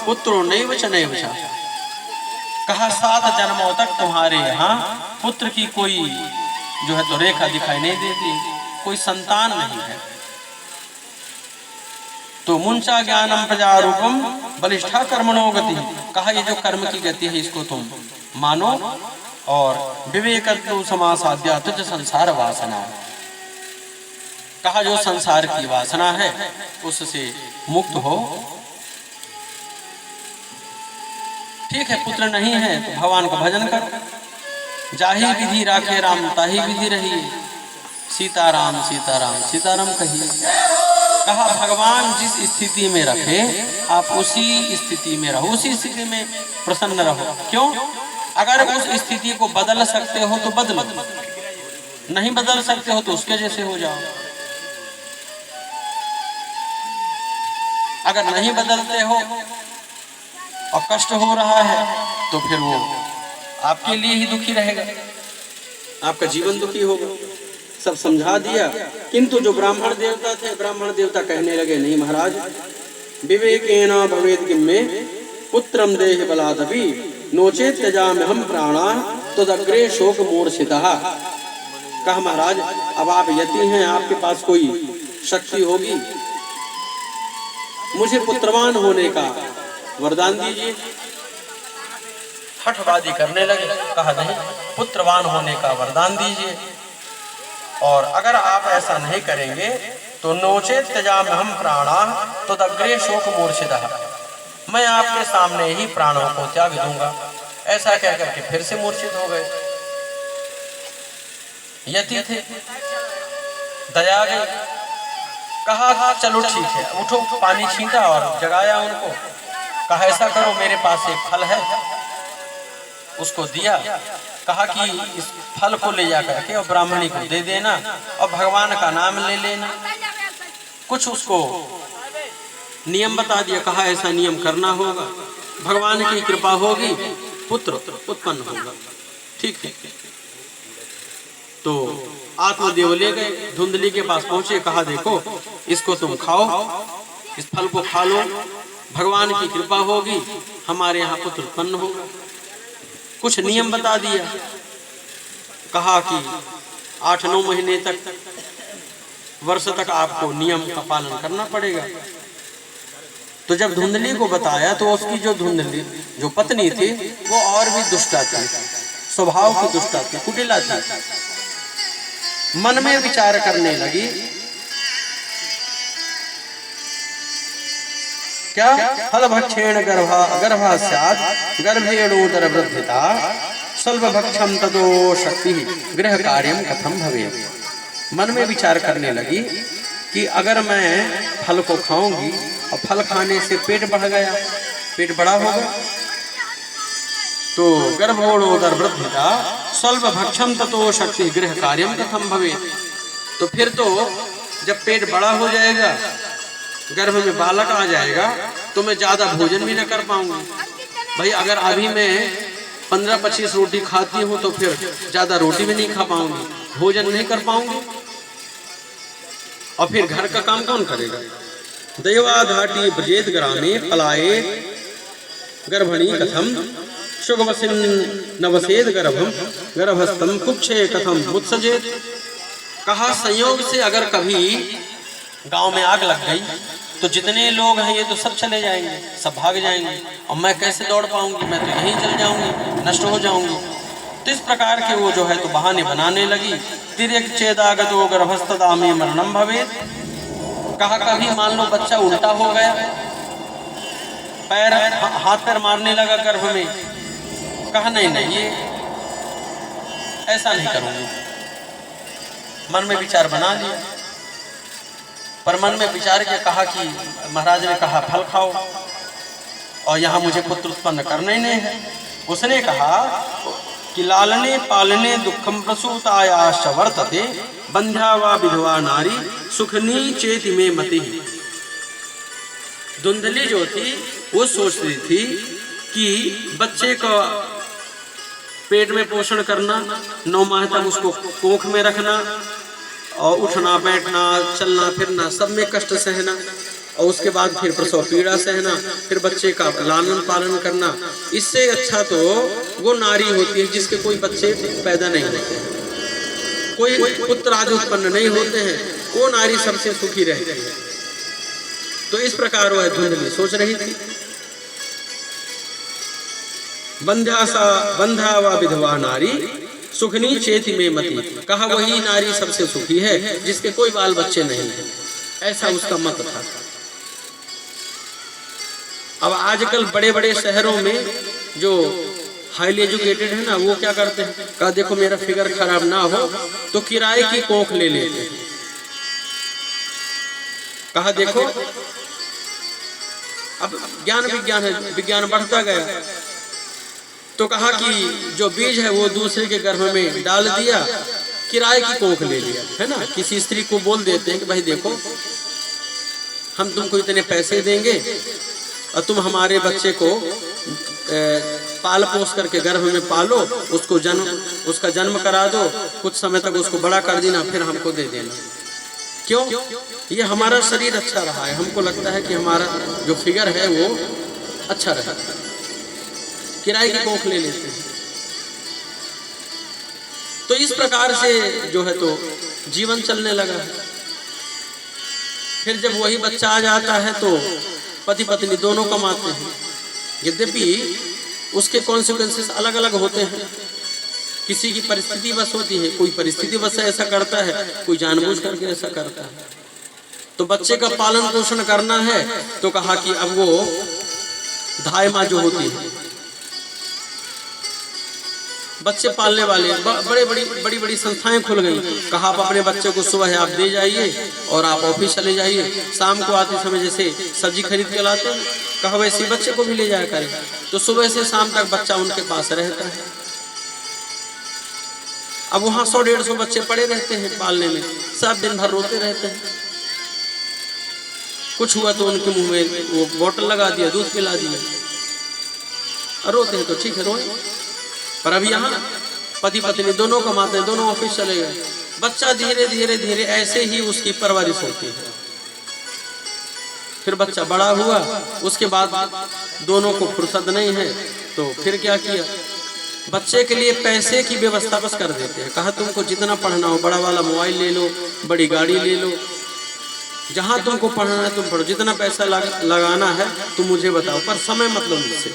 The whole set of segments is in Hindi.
पुत्रो नैव च नैव च। कहा 7 जन्मों तक तुम्हारे यहाँ पुत्र की कोई जो है तो रेखा दिखाई नहीं देती, कोई संतान नहीं है। तो मुंचा ज्ञानम प्रजारूपम बलिष्ठा कर्मणो गति। कहा ये जो कर्म की गति है इसको तुम मानो और विवेक समासाध्या तुझ संसार वासना। कहा जो संसार की वासना है उससे मुक्त हो। ठीक है, पुत्र नहीं है तो भगवान का भजन करो। जाही विधि राखे राम ताही विधि रही, सीताराम सीताराम सीताराम कहिए। कहा भगवान जिस स्थिति में रखे आप उसी स्थिति में रहो, उसी स्थिति में प्रसन्न रहो। क्यों? अगर उस स्थिति को बदल सकते हो तो बदलो, नहीं बदल सकते हो तो उसके जैसे हो जाओ। अगर नहीं बदलते हो और कष्ट हो रहा है तो फिर वो आपके लिए ही दुखी रहेगा, आपका जीवन दुखी होगा। सब समझा दिया, किंतु जो ब्राह्मण देवता थे, ब्राह्मण देवता कहने लगे नहीं महाराज, विवेकेन भवेद किम्मे पुत्रम देह बलादपि नोचे त्यजाम्यहं प्राणा तदग्रे शोक मूर्छितः। कहा महाराज अब आप यति हैं, आपके पास कोई शक्ति होगी, मुझे पुत्रवान होने का वरदान दीजिए। हठवादी करने लगे, कहा नहीं पुत्रवान होने का वरदान दीजिए, और अगर आप ऐसा नहीं करेंगे तो नोचे त्यजाम्यहं प्राणा तदग्रे शोक मूर्छितः, मैं आपके सामने ही प्राणों को त्याग दूंगा। ऐसा कहकर के फिर से मूर्छित हो गए। यति थे, दया गई, कहा चलो ठीक है उठो, पानी छींटा और जगाया उनको। कहा ऐसा करो मेरे पास एक फल है, उसको दिया। कहा कि इस फल को ले जा करके और ब्राह्मणी को दे देना और भगवान का नाम ले लेना। कुछ उसको नियम बता दिया, कहा ऐसा नियम करना होगा, भगवान की कृपा होगी पुत्र उत्पन्न होगा। ठीक है, तो आत्मदेव ले गए, धुंधली के पास पहुंचे, कहा देखो इसको तुम खाओ, इस फल को खा लो, भगवान की कृपा होगी, हमारे यहाँ पुत्र उत्पन्न होगा। कुछ नियम बता दिया, कहा कि 8-9 महीने तक, वर्ष तक आपको नियम का पालन करना पड़ेगा। तो जब धुंधली को बताया तो उसकी जो पत्नी थी वो और भी दुष्टा थी, स्वभाव की दुष्टा थी, कुटिला थी। मन में विचार करने लगी, क्या फल भक्षेण गर्भा स्यात् गर्भेणोदर वृद्धिता स्वल्प भक्षम ततो शक्ति गृह कार्यम कथम भवेत्। मन में विचार करने लगी कि अगर मैं फल को खाऊंगी और फल खाने से पेट बढ़ गया, पेट बड़ा होगा, तो गर्भोदर वृद्धिता स्वल्प भक्षम ततो शक्ति गृह कार्यम कथम भवेत्। तो फिर तो जब पेट बड़ा हो जाएगा, गर्भ में बालक आ जाएगा, तो मैं ज्यादा भोजन भी न कर पाऊंगी। भाई अगर अभी मैं 15-25 रोटी खाती हूँ तो फिर ज्यादा रोटी भी नहीं खा पाऊंगी, भोजन नहीं कर पाऊंगी, और फिर घर का काम कौन करेगा। दैवाधाटी ब्रजेत ग्रामे पलाये गर्भणी कथम शुभवसिन नवसेद गर्भम गर्भस्थम कुक्षे कथम मुत्सजेत। कहा संयोग से अगर कभी गांव में आग लग गई तो जितने लोग हैं ये तो सब चले जाएंगे, सब भाग जाएंगे, और मैं कैसे दौड़ पाऊंगी, मैं तो यहीं चल जाऊंगी, नष्ट हो जाऊंगी। तो इस प्रकार के वो जो है तो बहाने बनाने लगी। तिर्यक चेदागतो गर्भस्तदामे मरणम भवेत्। कहा कभी मान लो बच्चा उल्टा हो गया, पैर हाथ पैर मारने लगा गर्भ में, कहा नहीं नहीं ये ऐसा नहीं करूंगी। मन में विचार बना लिया, पर मन में विचार के कहा कि महाराज ने कहा फल खाओ और यहाँ मुझे पुत्र उत्पन्न करना ही नहीं है। उसने कहा कि लालने पालने दुखम प्रसूतायाश्च वर्तते बंध्या वा विधवा नारी सुखनी चेति में मति। धुंधली जो थी वो सोच रही थी कि बच्चे का पेट में पोषण करना, 9 माह तक उसको कोख में रखना और उठना बैठना चलना फिरना सब में कष्ट सहना, और उसके बाद फिर प्रसव पीड़ा सहना, फिर बच्चे का लालन पालन करना। इससे अच्छा तो वो नारी होती है जिसके कोई बच्चे पैदा नहीं होते हैं, कोई पुत्र आज उत्पन्न नहीं होते हैं, वो नारी सबसे सुखी रहती है। तो इस प्रकार वह धुंधली सोच रही थी। बंध्या व विधवा नारी सुखनी चेति में मती, कहा वही नारी सबसे सुखी है जिसके कोई बाल बच्चे नहीं है, ऐसा उसका मत था। अब आजकल बड़े बड़े शहरों में जो हाईली एजुकेटेड है ना, वो क्या करते हैं, कहा देखो मेरा फिगर खराब ना हो तो किराए की कोख ले लेते हैं। कहा देखो अब ज्ञान विज्ञान है, विज्ञान बढ़ता गया, तो कहा कि जो बीज है वो दूसरे के गर्भ में डाल दिया, किराए की कोख ले लिया, है ना। किसी स्त्री को बोल देते हैं कि भाई देखो हम तुमको इतने पैसे देंगे और तुम हमारे बच्चे को पाल पोस करके गर्भ में पालो, उसका जन्म करा दो, कुछ समय तक उसको बड़ा कर देना, फिर हमको दे देना। क्यों? ये हमारा शरीर अच्छा रहा है, हमको लगता है कि हमारा जो फिगर है वो अच्छा रहा, किराए की कोख ले लेते हैं। तो इस प्रकार से जो है तो जीवन चलने लगा। फिर जब वही बच्चा आ जाता है तो पति पत्नी दोनों कमाते हैं, यद्यपि उसके कॉन्सिक्वेंसेस अलग अलग होते हैं। किसी की परिस्थिति बस होती है, कोई परिस्थिति बस ऐसा करता है, कोई जानबूझ करके ऐसा करता है। तो बच्चे का पालन पोषण करना है तो कहा कि अब वो धाय माँ जो होती है, बच्चे पालने वाले बड़ी बड़ी संस्थाएं खुल गई। कहा आप अपने बच्चे को सुबह आप दे जाइए और आप ऑफिस चले जाइए, शाम को आते समय जैसे सब्जी खरीद के लाते हैं, कहा वैसे बच्चे को भी ले जाया करें। तो सुबह से शाम तक बच्चा उनके पास रहता है। अब वहाँ 100-150 बच्चे पड़े रहते हैं पालने में, सब दिन भर रोते रहते हैं। कुछ हुआ तो उनके मुंह में वो बोतल लगा दिया, दूध पिला दिया, रोते हैं तो ठीक है रोए। पर अभी यहाँ पति पत्नी दोनों कमाते हैं, दोनों ऑफिस चले गए, बच्चा धीरे धीरे धीरे ऐसे ही उसकी परवरिश होती है। फिर बच्चा बड़ा हुआ, उसके बाद दोनों को फुर्सत नहीं है, तो फिर क्या किया, बच्चे के लिए पैसे की व्यवस्था बस कर देते हैं। कहा तुमको जितना पढ़ना हो, बड़ा वाला मोबाइल ले लो, बड़ी गाड़ी ले लो, जहाँ तुमको पढ़ना है तुम पढ़ो, जितना पैसा लगाना है तुम मुझे बताओ, पर समय मत लो मुझसे।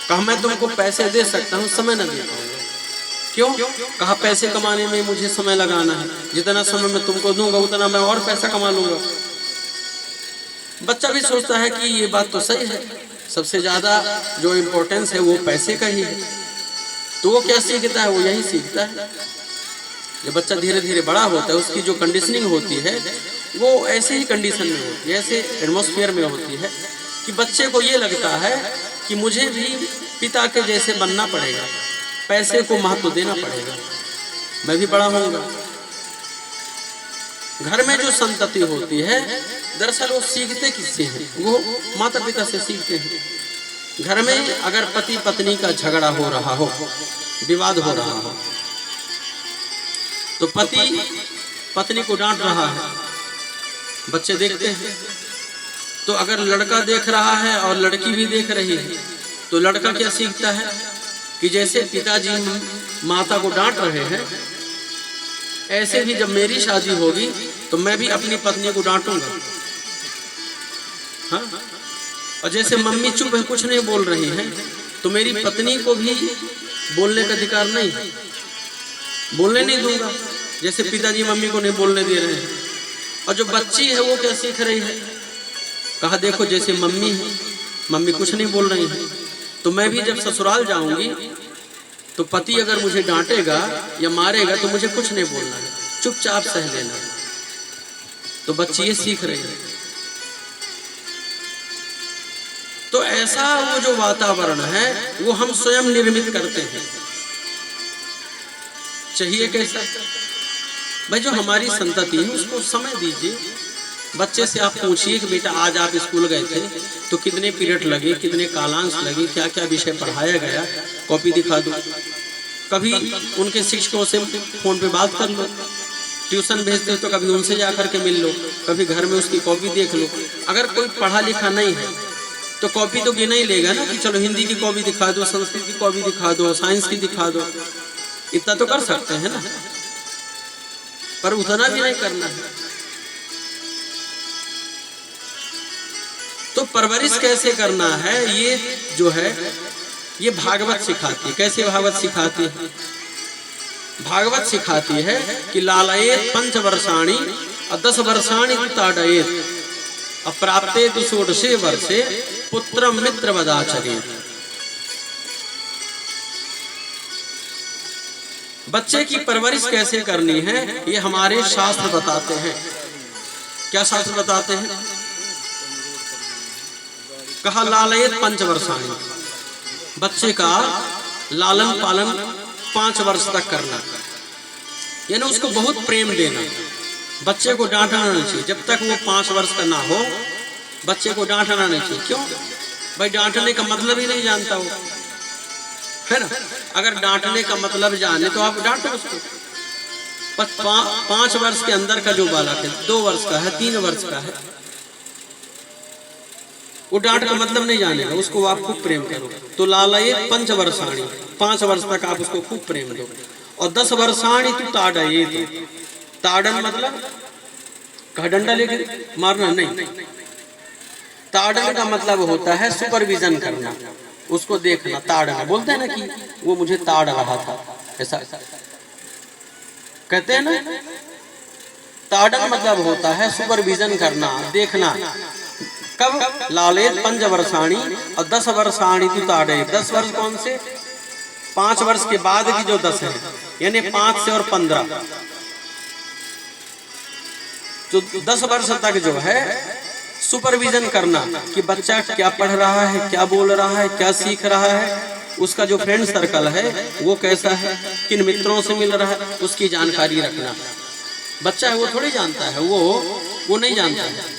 कहा मैं तुमको पैसे दे सकता हूँ, समय न दे पाऊंगा। क्यों? कहा पैसे कमाने में मुझे समय लगाना है, जितना समय मैं तुमको दूंगा उतना मैं और पैसा कमा लूंगा। बच्चा भी सोचता है कि ये बात तो सही है, सबसे ज्यादा जो इम्पोर्टेंस है वो पैसे का ही है। तो वो क्या सीखता है, वो यही सीखता है। जब बच्चा धीरे धीरे बड़ा होता है, उसकी जो कंडीशनिंग होती है वो ऐसे ही कंडीशन में होती है, ऐसे एटमॉस्फेयर में होती है कि बच्चे को ये लगता है कि मुझे भी पिता के जैसे बनना पड़ेगा, पैसे को महत्व देना पड़ेगा, मैं भी बड़ा होऊंगा। घर में जो संतति होती है दरअसल वो सीखते किससे हैं, वो माता पिता से सीखते हैं। घर में अगर पति पत्नी का झगड़ा हो रहा हो, विवाद हो रहा हो, तो पति पत्नी को डांट रहा है, बच्चे देखते हैं। तो अगर लड़का देख रहा है और लड़की भी देख रही है, तो लड़का क्या सीखता है कि जैसे पिताजी माता को डांट रहे हैं, ऐसे भी जब मेरी शादी होगी तो मैं भी अपनी पत्नी को डांटूंगा। हाँ? और जैसे मम्मी चुप है, कुछ नहीं बोल रही है, तो मेरी पत्नी को भी बोलने का अधिकार नहीं, बोलने नहीं दूंगा, जैसे पिताजी मम्मी को नहीं बोलने दे रहे हैं। और जो बच्ची है वो क्या सीख रही है, कहा देखो जैसे मम्मी है, मम्मी कुछ नहीं बोल रही है, तो मैं भी जब ससुराल जाऊंगी तो पति अगर मुझे डांटेगा या मारेगा तो मुझे कुछ नहीं बोलना है, चुपचाप सह लेना है। तो बच्ची ये सीख रही है। तो ऐसा वो जो वातावरण है वो हम स्वयं निर्मित करते हैं। चाहिए कैसा? भाई जो हमारी संतति है उसको समय दीजिए। बच्चे से आप पूछिए कि बेटा आज आप स्कूल गए थे तो कितने पीरियड लगे, कितने कालांश लगे, क्या क्या विषय पढ़ाया गया, कॉपी दिखा दो। कभी उनके शिक्षकों से फोन पे बात कर लो, ट्यूशन भेजते हो तो कभी उनसे जा कर के मिल लो, कभी घर में उसकी कॉपी देख लो। अगर कोई पढ़ा लिखा नहीं है तो कॉपी तो गिना ही लेगा ना कि चलो हिंदी की कॉपी दिखा दो, संस्कृत की कॉपी दिखा दो, साइंस की दिखा दो, इतना तो कर सकते हैं ना, पर उतना भी नहीं करना है। तो परवरिश कैसे करना है, ये जो है ये भागवत सिखाती है। कैसे भागवत सिखाती है? भागवत सिखाती है कि लालयेत 5 वर्षाणि और 10 वर्षाणि ताड़येत अप्राप्ते तु षोडशे वर्षे पुत्रम मित्रवदाचरेत। बच्चे की परवरिश कैसे करनी है ये हमारे शास्त्र बताते हैं। क्या शास्त्र बताते हैं? कहा लालयेत 5 वर्षाणि, बच्चे का लालन पालन 5 वर्ष तक करना, यानी उसको बहुत प्रेम देना। बच्चे को डांटना नहीं चाहिए जब तक वो 5 वर्ष का ना हो। बच्चे को डांटना नहीं चाहिए। क्यों भाई? डांटने का मतलब ही नहीं जानता वो, है ना। अगर डांटने का मतलब जाने तो आप डांटो उसको। 5 वर्ष के अंदर का जो बालक है, 2 वर्ष का है, 3 वर्ष का है, वो डांट का मतलब नहीं जानेगा, उसको आप खूब प्रेम करो। तो लालयेत 5 वर्षाणि, 5 वर्ष तक आप उसको खूब प्रेम दो। और 10 वर्षाणि तु ताड़येत, ताड़न मतलब डंडा लेके मारना नहीं, ताड़न का मतलब होता है सुपरविजन करना, उसको देखना। ताड़ना बोलते हैं ना कि वो मुझे ताड़ रहा था, ऐसा कहते हैं ना। ताड़न मतलब होता है सुपरविजन करना, देखना। कब? लालयेत 5 वर्षाणि और 10 वर्षाणि तु ताड़येत। 10 वर्ष कौन से? 5 वर्ष के बाद की जो 10 है, यानी 5 से और 15, जो 10 वर्ष तक जो है सुपरविजन करना कि बच्चा क्या पढ़ रहा है, क्या बोल रहा है, क्या सीख रहा है, उसका जो फ्रेंड सर्कल है वो कैसा है, किन मित्रों से मिल रहा है, उसकी जानकारी रखना। बच्चा है वो थोड़ी जानता है, वो नहीं जानता है।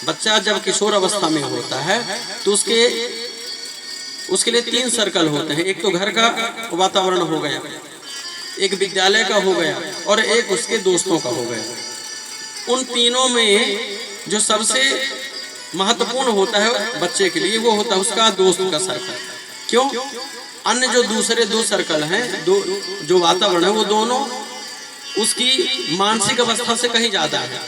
बच्चा जब किशोर अवस्था में होता है तो उसके लिए 3 सर्कल होते हैं। एक तो घर का वातावरण हो गया, एक विद्यालय का हो गया और एक उसके दोस्तों का हो गया। उन तीनों में जो सबसे महत्वपूर्ण होता है बच्चे के लिए वो होता है उसका दोस्त का सर्कल। क्यों? अन्य जो दूसरे 2 सर्कल हैं, जो वातावरण है, वो दोनों उसकी मानसिक अवस्था से कहीं ज्यादा है।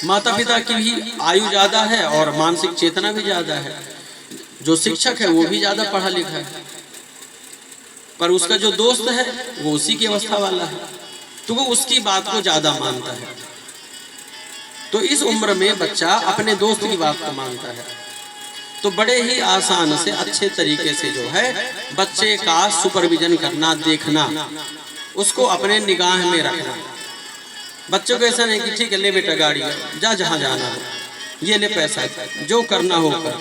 माता पिता की भी आयु ज्यादा है और मानसिक चेतना भी ज्यादा है। जो शिक्षक है वो भी ज्यादा पढ़ा लिखा है, पर उसका जो दोस्त है वो उसी की अवस्था वाला है, तो वो उसकी बात को ज्यादा मानता है। तो इस उम्र में बच्चा अपने दोस्त की बात को मानता है। तो बड़े ही आसान से अच्छे तरीके से जो है बच्चे का सुपरविजन करना, देखना, उसको अपने निगाह में रखना। बच्चों को ऐसा नहीं कि ठीक है ले बेटा गाड़ी जा, जहाँ जाना हो, ये ले पैसा, जो करना हो कर,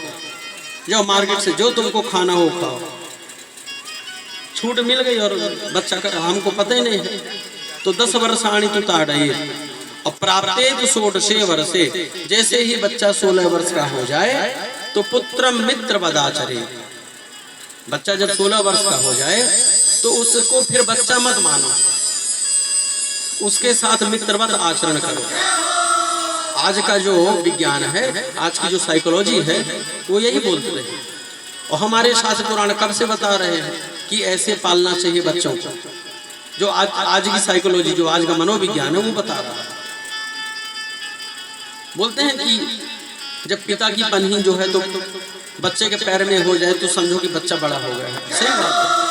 जो मार्केट से जो तुमको खाना हो खाओ, छूट मिल गई और बच्चा का हमको पता ही नहीं है। तो 10 वर्षाणि तु ताड़येत और प्राप्ते तु षोडशे वर्षे, जैसे ही बच्चा 16 वर्ष का हो जाए तो पुत्रम मित्रवदाचरेत। बच्चा जब 16 वर्ष का हो जाए तो उसको फिर बच्चा मत मानो, उसके साथ मित्रवत आचरण करो। आज का जो विज्ञान है, आज की जो साइकोलॉजी है, वो यही बोलते हैं और हमारे शास्त्र पुराण कब से बता रहे हैं कि ऐसे पालना चाहिए बच्चों को। जो आज की साइकोलॉजी, जो आज का मनोविज्ञान है, वो बता रहा है। बोलते हैं कि जब पिता की पन्ही जो है तो बच्चे के पैर में हो जाए तो समझो कि बच्चा बड़ा हो गया है। सही बात है।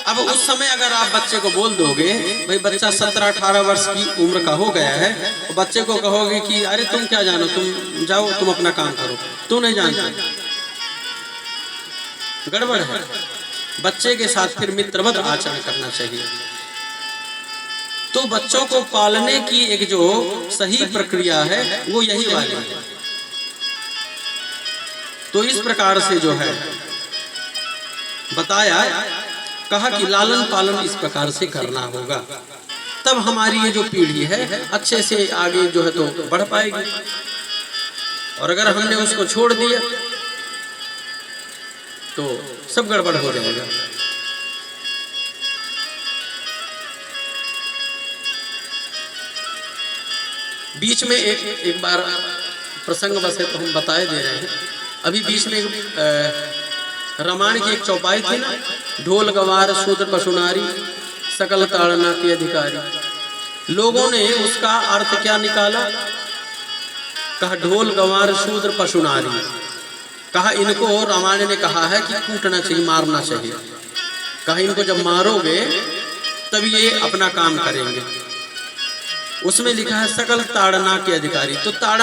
अब उस समय अगर आप बच्चे को बोल दोगे भाई बच्चा 17-18 वर्ष की उम्र का हो गया है, तो बच्चे को कहोगे कि अरे तुम क्या जानो, तुम जाओ, तुम अपना काम करो, तू नहीं जानता, गड़बड़ है। बच्चे के साथ फिर मित्रवत आचरण करना चाहिए। तो बच्चों को पालने की एक जो सही प्रक्रिया है वो यही वाली है। तो इस प्रकार से जो है बताया, कहा कि लालन पालन इस प्रकार से करना होगा, तब हमारी ये जो पीढ़ी है अच्छे से आगे जो है तो बढ़ पाएगी। और अगर हमने उसको छोड़ दिया तो सब गड़बड़ हो जाएगा। बीच में एक बार प्रसंग बस है तो हम बताए दे रहे हैं। अभी बीच में रामायण की एक चौपाई थी ना, ढोल गवार शूद्र पशुनारी सकल ताड़ना के अधिकारी। लोगों ने उसका अर्थ क्या निकाला, कहा ढोल गवार शूद्र पशुनारी, कहा इनको रामायण ने कहा है कि कूटना चाहिए, मारना चाहिए। कहा इनको जब मारोगे तब ये अपना काम करेंगे। उसमें लिखा है सकल ताड़ना के अधिकारी। तो ताड़ना